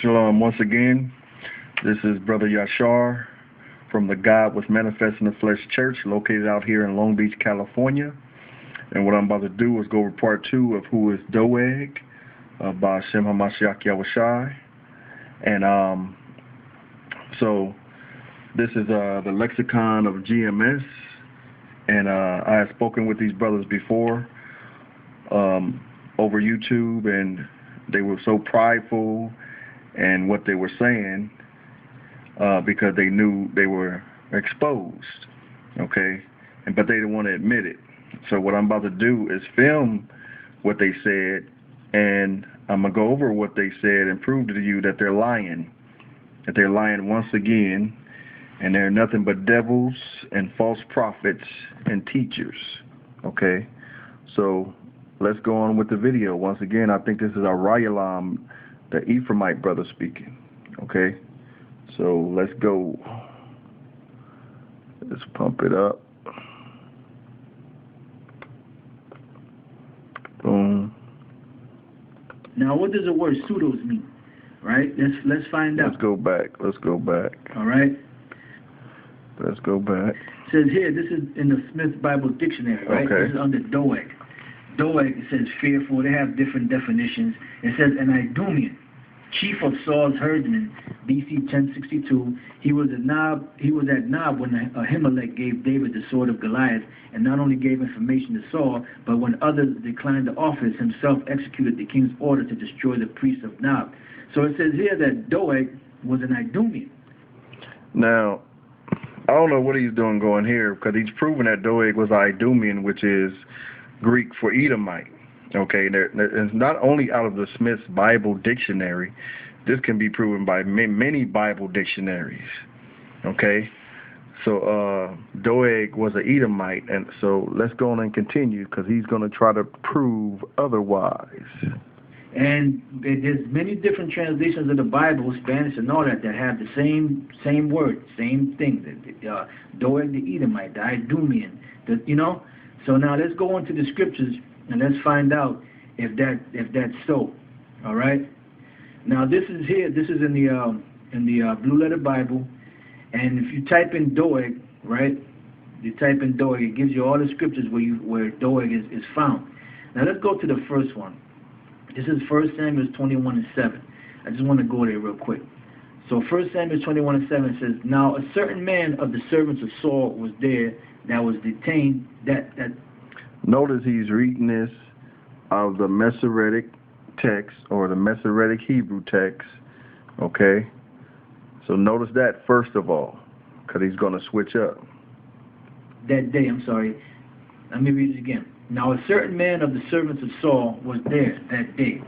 Shalom. Once again, this is Brother Yashar from the God Was Manifest in the Flesh Church, located out here in Long Beach, California. And what I'm about to do is go over part 2 of who is Doeg by Shem HaMashiach Yahushai. And so this is the lexicon of GMS. And I have spoken with these brothers before over YouTube, and they were so prideful and what they were saying because they knew they were exposed, okay? But they didn't want to admit it. So what I'm about to do is film what they said, and I'm going to go over what they said and prove to you that they're lying. That they're lying once again, and they're nothing but devils and false prophets and teachers, okay? So let's go on with the video. Once again, I think this is Arayalam, the Ephraimite brother speaking. Okay, so let's go. Let's pump it up. Boom. Now, what does the word pseudos mean? Right? Let's find out. Let's go back. Let's go back. All right. Let's go back. It says here, this is in the Smith Bible Dictionary, right? Okay. This is under Doeg. Doeg, it says fearful. They have different definitions. It says an Idumean, chief of Saul's herdsmen, BC 1062. He was at Nob when Ahimelech gave David the sword of Goliath, and not only gave information to Saul, but when others declined the office, himself executed the king's order to destroy the priests of Nob. So it says here that Doeg was an Idumean. Now, I don't know what he's doing going here, because he's proven that Doeg was Idumean, which is Greek for Edomite. Okay, it's not only out of the Smith's Bible Dictionary. This can be proven by many Bible dictionaries. Okay, so Doeg was an Edomite, and so let's go on and continue, because he's going to try to prove otherwise. And there's many different translations of the Bible, Spanish and all that have the same word, same thing. Doeg the Edomite, the Idumean, So now let's go into the scriptures and let's find out if that's so. All right. Now this is in the Blue Letter Bible, and if you type in Doeg, right? You type in Doeg, it gives you all the scriptures where Doeg is found. Now let's go to the first one. This is 1 Samuel 21:7. I just want to go there real quick. So 1 Samuel 21:7 says, "Now a certain man of the servants of Saul was there that was detained." That Notice he's reading this out of the Masoretic text, or the Masoretic Hebrew text. Okay. So notice that first of all, because he's going to switch up. That day, I'm sorry. Let me read it again. Now a certain man of the servants of Saul was there that day,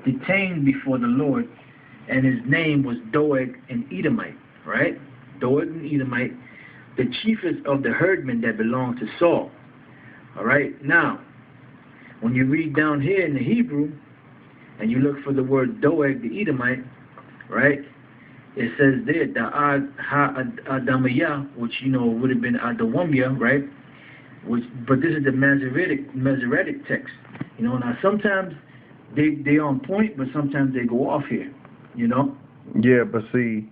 detained before the Lord, and his name was Doeg an Edomite, right? Doeg an Edomite, the chiefest of the herdmen that belonged to Saul. All right? Now, when you read down here in the Hebrew, and you look for the word Doeg the Edomite, right? It says there, Da'ad ha-Adamiyah, which, would have been Adawamiyah, right? But this is the Masoretic text. Now sometimes they on point, but sometimes they go off here, Yeah, but see,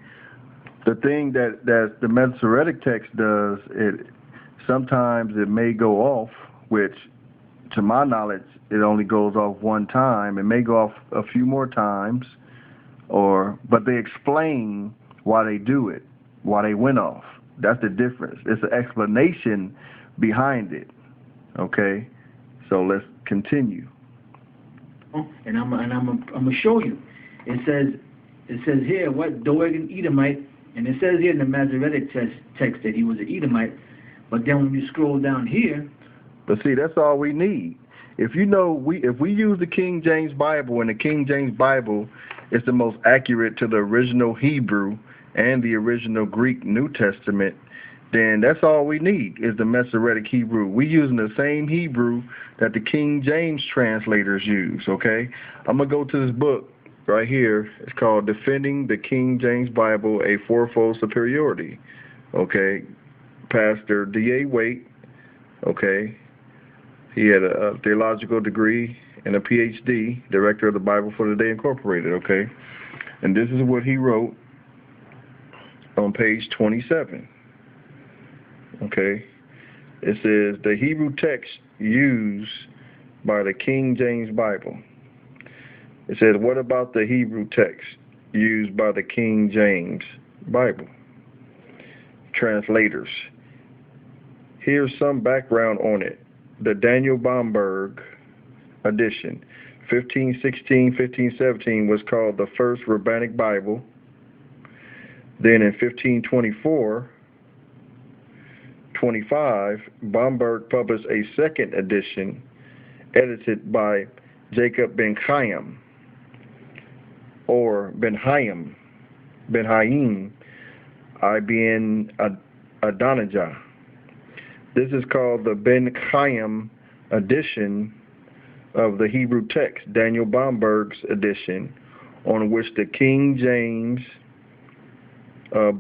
the thing that the Masoretic text does, sometimes it may go off, which to my knowledge it only goes off one time. It may go off a few more times, but they explain why they do it, why they went off. That's the difference. It's an explanation behind it. Okay, so let's continue. And I'm gonna show you. It says here what Doeg an Edomite, and it says here in the Masoretic text that he was an Edomite. But then when you scroll down here, but see, that's all we need. If we use the King James Bible, and the King James Bible is the most accurate to the original Hebrew and the original Greek New Testament, then that's all we need is the Masoretic Hebrew. We're using the same Hebrew that the King James translators use, okay? I'm going to go to this book right here. It's called Defending the King James Bible, A Fourfold Superiority, okay? Pastor D.A. Waite, okay? He had a theological degree and a PhD, director of the Bible for Today Incorporated, okay? And this is what he wrote on page 27, okay? It says, the Hebrew text used by the King James Bible. It says, what about the Hebrew text used by the King James Bible? Translators. Here's some background on it. The Daniel Bomberg edition, 1516, 1517, was called the First Rabbinic Bible. Then in 1524-25, Bomberg published a second edition, edited by Jacob Ben Chaim, or Ben Haim, Ibn Adonijah. This is called the Ben Chaim edition of the Hebrew text, Daniel Bomberg's edition, on which the King James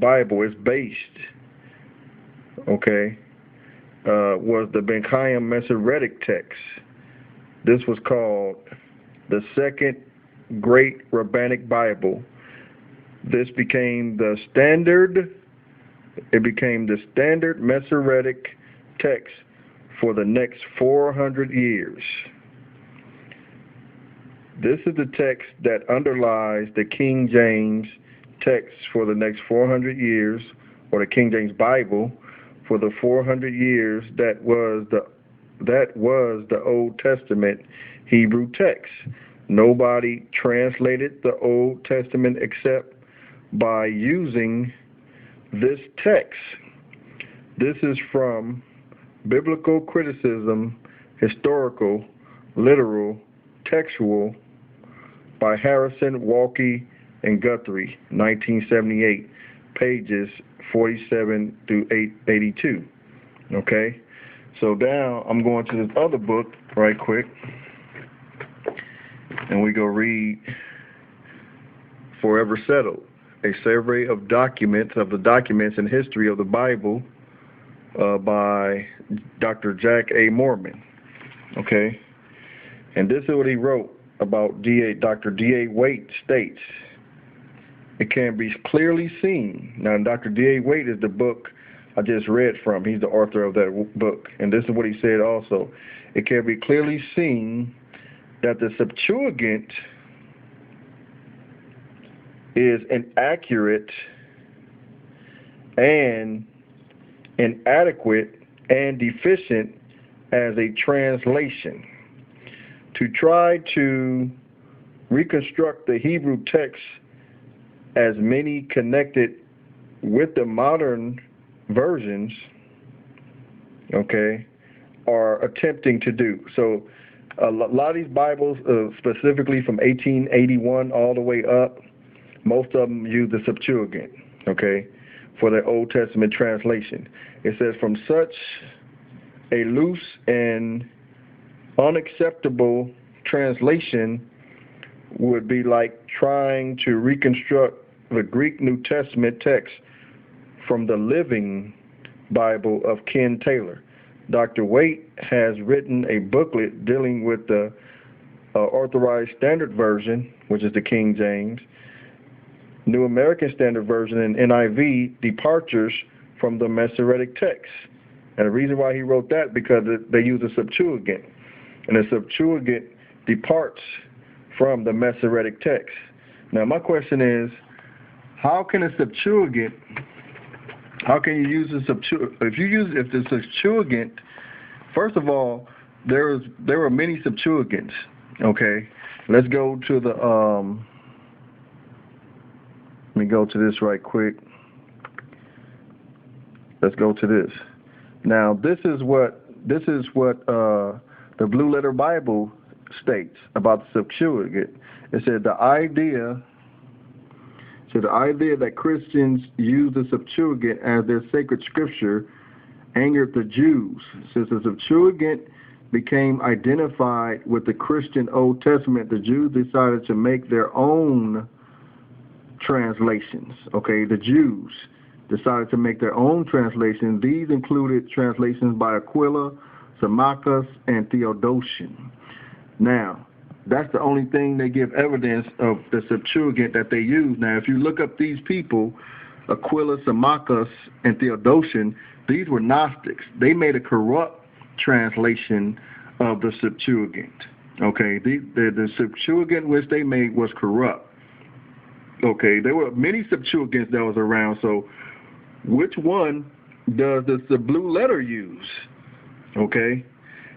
Bible is based, okay, was the Ben Chaim Masoretic text. This was called the Second Great Rabbinic Bible. This became the standard, Masoretic text for the next 400 years. This is the text that underlies the King James text for the next 400 years, or the King James Bible for the 400 years that was the Old Testament Hebrew text. Nobody translated the Old Testament except by using this text. This is from Biblical Criticism, Historical, Literal, Textual by Harrison, Walke, and Guthrie, 1978, pages 47 through 82. Okay? So now I'm going to this other book right quick, and we go read Forever Settled, a survey of the documents and history of the Bible by Dr. Jack A. Mormon. Okay? And this is what he wrote about Dr. D.A. Waite states, it can be clearly seen. Now, Dr. D.A. Waite is the book I just read from. He's the author of that book. And this is what he said also. It can be clearly seen that the Septuagint is inaccurate and inadequate and deficient as a translation. To try to reconstruct the Hebrew text as many connected with the modern versions, okay, are attempting to do. So a lot of these Bibles, specifically from 1881 all the way up, most of them use the Septuagint, okay, for their Old Testament translation. It says, from such a loose and unacceptable translation would be like trying to reconstruct the Greek New Testament text from the Living Bible of Ken Taylor. Dr. Waite has written a booklet dealing with the Authorized Standard Version, which is the King James, New American Standard Version, and NIV departures from the Masoretic text. And the reason why he wrote that, because they use the Septuagint. And the Septuagint departs from the Masoretic text. Now, my question is, how can a Septuagint, how can you use the Septuagint? If the Septuagint, first of all, there are many Septuagints, okay? Let's go to the, let me go to this right quick. Let's go to this. Now, this is what the Blue Letter Bible states about the Septuagint. It said the idea that Christians use the Septuagint as their sacred scripture angered the Jews. Since the Septuagint became identified with the Christian Old Testament, the Jews decided to make their own translations. Okay, the Jews decided to make their own translations. These included translations by Aquila, Symmachus, and Theodotion. Now, That's the only thing they give evidence of the Septuagint that they use. Now, if you look up these people, Aquila, Symmachus, and Theodotion, these were Gnostics. They made a corrupt translation of the Septuagint. Okay, the Septuagint which they made was corrupt. Okay, there were many Septuagints that was around, so which one does the blue letter use? Okay,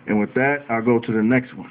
and with that, I'll go to the next one.